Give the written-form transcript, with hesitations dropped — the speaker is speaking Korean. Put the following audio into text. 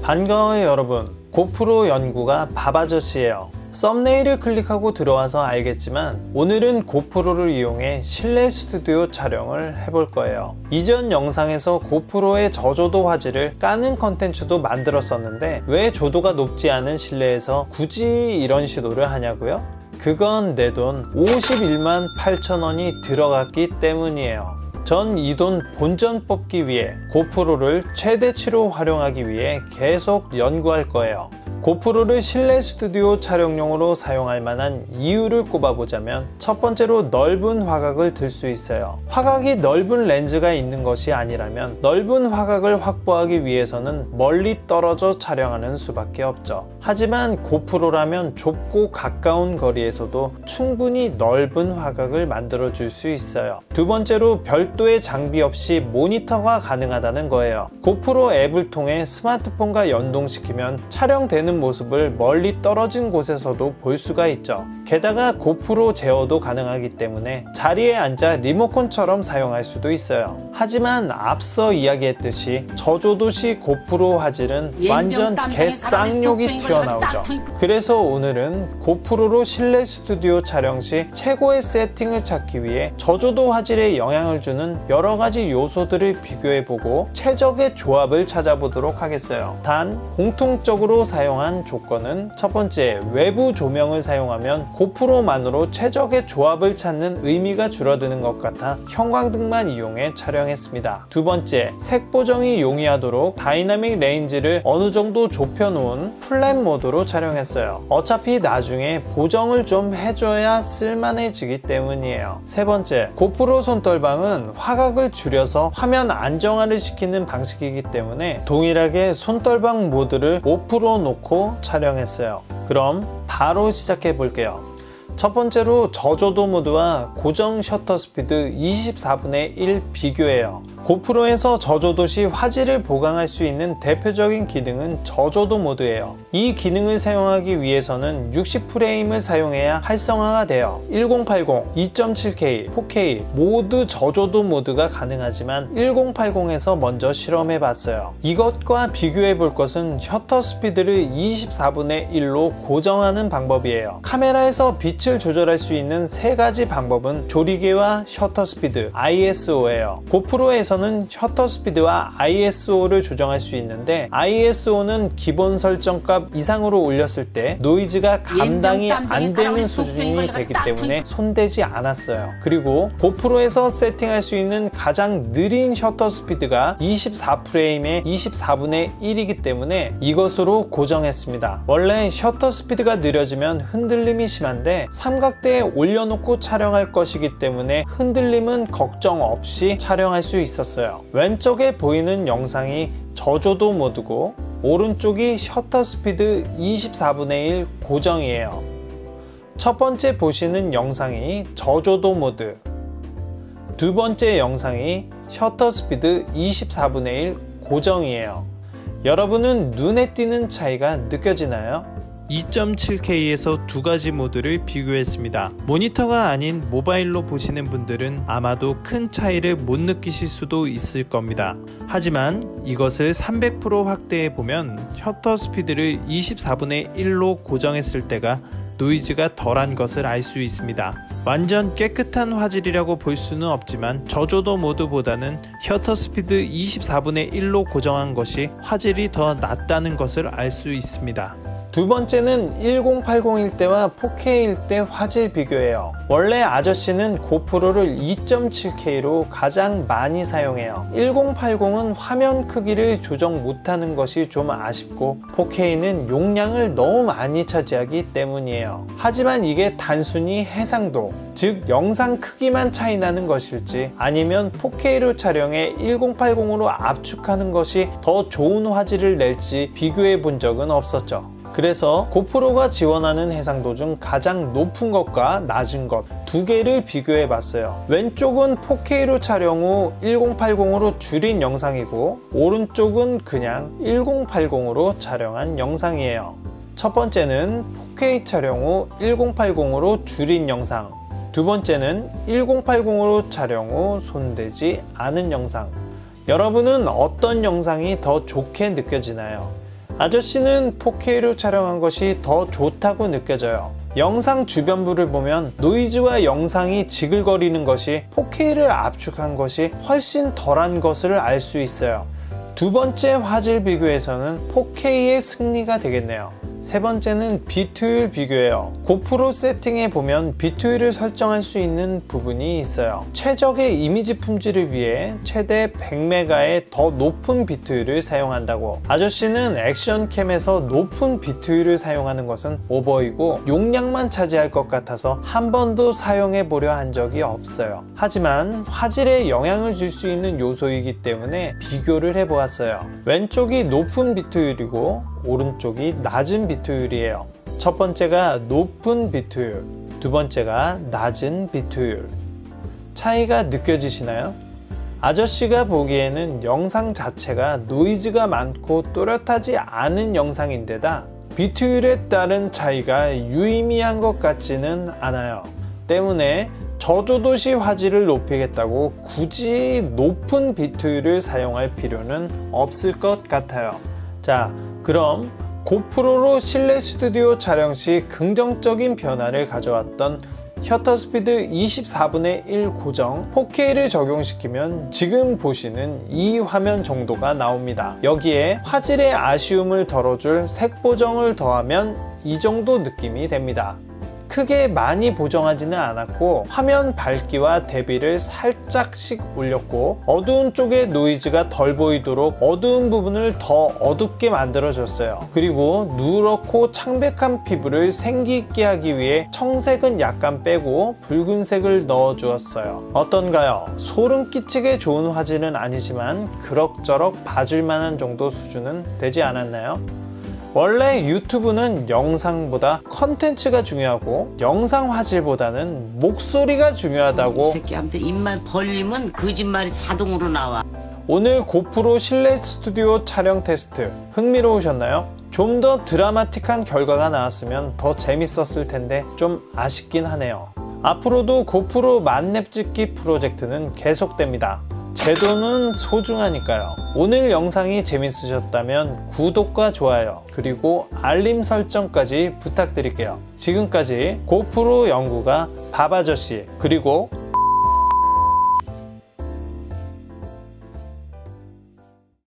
반가워요 여러분, 고프로 연구가 밥아저씨예요. 썸네일을 클릭하고 들어와서 알겠지만 오늘은 고프로를 이용해 실내 스튜디오 촬영을 해볼 거예요. 이전 영상에서 고프로의 저조도 화질을 까는 컨텐츠도 만들었었는데 왜 조도가 높지 않은 실내에서 굳이 이런 시도를 하냐고요? 그건 내 돈 51만 8천 원이 들어갔기 때문이에요. 전 이 돈 본전 뽑기 위해 고프로를 최대치로 활용하기 위해 계속 연구할 거예요. 고프로를 실내 스튜디오 촬영용으로 사용할 만한 이유를 꼽아보자면 첫 번째로 넓은 화각을 들 수 있어요. 화각이 넓은 렌즈가 있는 것이 아니라면 넓은 화각을 확보하기 위해서는 멀리 떨어져 촬영하는 수밖에 없죠. 하지만 고프로라면 좁고 가까운 거리에서도 충분히 넓은 화각을 만들어 줄 수 있어요. 두 번째로 별도의 장비 없이 모니터가 가능하다는 거예요. 고프로 앱을 통해 스마트폰과 연동시키면 촬영되는 모습을 멀리 떨어진 곳에서도 볼 수가 있죠. 게다가 고프로 제어도 가능하기 때문에 자리에 앉아 리모컨처럼 사용할 수도 있어요. 하지만 앞서 이야기했듯이 저조도시 고프로 화질은 완전 개쌍욕이 튀어나오죠. 그래서 오늘은 고프로로 실내 스튜디오 촬영 시 최고의 세팅을 찾기 위해 저조도 화질에 영향을 주는 여러가지 요소들을 비교해보고 최적의 조합을 찾아보도록 하겠어요. 단 공통적으로 사용한 조건은 첫 번째, 외부 조명을 사용하면 고프로만으로 최적의 조합을 찾는 의미가 줄어드는 것 같아 형광등만 이용해 촬영했습니다. 두 번째, 색 보정이 용이하도록 다이나믹 레인지를 어느 정도 좁혀 놓은 플랫 모드로 촬영했어요. 어차피 나중에 보정을 좀 해줘야 쓸만해지기 때문이에요. 세 번째, 고프로 손떨방은 화각을 줄여서 화면 안정화를 시키는 방식이기 때문에 동일하게 손떨방 모드를 오프로 놓고 촬영했어요. 그럼 바로 시작해 볼게요. 첫 번째로 저조도 모드와 고정 셔터 스피드 24분의 1 비교해요. 고프로에서 저조도 시 화질을 보강할 수 있는 대표적인 기능은 저조도 모드예요. 이 기능을 사용하기 위해서는 60프레임을 사용해야 활성화가 돼요. 1080, 2.7K, 4K 모두 저조도 모드가 가능하지만 1080에서 먼저 실험해 봤어요. 이것과 비교해 볼 것은 셔터 스피드를 24분의 1로 고정하는 방법이에요. 카메라에서 빛을 조절할 수 있는 세 가지 방법은 조리개와 셔터 스피드, ISO예요. 고프로에서는 셔터 스피드와 ISO를 조정할 수 있는데 ISO는 기본 설정값 이상으로 올렸을 때 노이즈가 감당이 안 되는 수준이 되기 때문에 손대지 않았어요. 그리고 고프로에서 세팅할 수 있는 가장 느린 셔터 스피드가 24프레임의 24분의 1이기 때문에 이것으로 고정했습니다. 원래 셔터 스피드가 느려지면 흔들림이 심한데 삼각대에 올려놓고 촬영할 것이기 때문에 흔들림은 걱정 없이 촬영할 수 있었어요. 왼쪽에 보이는 영상이 저조도 모드고 오른쪽이 셔터 스피드 24분의 1 고정이에요. 첫 번째 보시는 영상이 저조도 모드, 두 번째 영상이 셔터 스피드 24분의 1 고정이에요. 여러분은 눈에 띄는 차이가 느껴지나요? 2.7K에서 두 가지 모드를 비교했습니다. 모니터가 아닌 모바일로 보시는 분들은 아마도 큰 차이를 못 느끼실 수도 있을 겁니다. 하지만 이것을 300% 확대해 보면 셔터 스피드를 24분의 1로 고정했을 때가 노이즈가 덜한 것을 알 수 있습니다. 완전 깨끗한 화질이라고 볼 수는 없지만 저조도 모드보다는 셔터 스피드 24분의 1로 고정한 것이 화질이 더 낮다는 것을 알 수 있습니다. 두 번째는 1080일 때와 4K일 때 화질 비교예요. 원래 아저씨는 고프로를 2.7K로 가장 많이 사용해요. 1080은 화면 크기를 조정 못하는 것이 좀 아쉽고 4K는 용량을 너무 많이 차지하기 때문이에요. 하지만 이게 단순히 해상도, 즉 영상 크기만 차이 나는 것일지 아니면 4K로 촬영해 1080으로 압축하는 것이 더 좋은 화질을 낼지 비교해 본 적은 없었죠. 그래서 고프로가 지원하는 해상도 중 가장 높은 것과 낮은 것 두 개를 비교해 봤어요. 왼쪽은 4K로 촬영 후 1080으로 줄인 영상이고 오른쪽은 그냥 1080으로 촬영한 영상이에요. 첫 번째는 4K 촬영 후 1080으로 줄인 영상, 두 번째는 1080으로 촬영 후 손대지 않은 영상. 여러분은 어떤 영상이 더 좋게 느껴지나요? 아저씨는 4K로 촬영한 것이 더 좋다고 느껴져요. 영상 주변부를 보면 노이즈와 영상이 지글거리는 것이 4K를 압축한 것이 훨씬 덜한 것을 알 수 있어요. 두 번째 화질 비교에서는 4K의 승리가 되겠네요. 세 번째는 비트율 비교예요. 고프로 세팅에 보면 비트율을 설정할 수 있는 부분이 있어요. 최적의 이미지 품질을 위해 최대 100메가의 더 높은 비트율을 사용한다고. 아저씨는 액션캠에서 높은 비트율을 사용하는 것은 오버이고 용량만 차지할 것 같아서 한 번도 사용해 보려 한 적이 없어요. 하지만 화질에 영향을 줄 수 있는 요소이기 때문에 비교를 해보았어요. 왼쪽이 높은 비트율이고 오른쪽이 낮은 비트율이에요. 첫 번째가 높은 비트율, 두 번째가 낮은 비트율. 차이가 느껴지시나요? 아저씨가 보기에는 영상 자체가 노이즈가 많고 또렷하지 않은 영상인데다 비트율에 따른 차이가 유의미한 것 같지는 않아요. 때문에 저조도시 화질을 높이겠다고 굳이 높은 비트율을 사용할 필요는 없을 것 같아요. 자, 그럼 고프로로 실내 스튜디오 촬영 시 긍정적인 변화를 가져왔던 셔터 스피드 24분의 1 고정 4K를 적용시키면 지금 보시는 이 화면 정도가 나옵니다. 여기에 화질의 아쉬움을 덜어줄 색 보정을 더하면 이 정도 느낌이 됩니다. 크게 많이 보정하지는 않았고 화면 밝기와 대비를 살짝씩 올렸고 어두운 쪽에 노이즈가 덜 보이도록 어두운 부분을 더 어둡게 만들어 줬어요. 그리고 누렇고 창백한 피부를 생기 있게 하기 위해 청색은 약간 빼고 붉은색을 넣어 주었어요. 어떤가요? 소름 끼치게 좋은 화질은 아니지만 그럭저럭 봐줄 만한 정도 수준은 되지 않았나요? 원래 유튜브는 영상보다 컨텐츠가 중요하고 영상 화질보다는 목소리가 중요하다고. 이 새끼한테 입만 벌리면 거짓말이 자동으로 나와. 오늘 고프로 실내 스튜디오 촬영 테스트 흥미로우셨나요? 좀 더 드라마틱한 결과가 나왔으면 더 재밌었을 텐데 좀 아쉽긴 하네요. 앞으로도 고프로 만렙 찍기 프로젝트는 계속됩니다. 제 돈은 소중하니까요. 오늘 영상이 재밌으셨다면 구독과 좋아요 그리고 알림 설정까지 부탁드릴게요. 지금까지 고프로 연구가 밥아저씨 그리고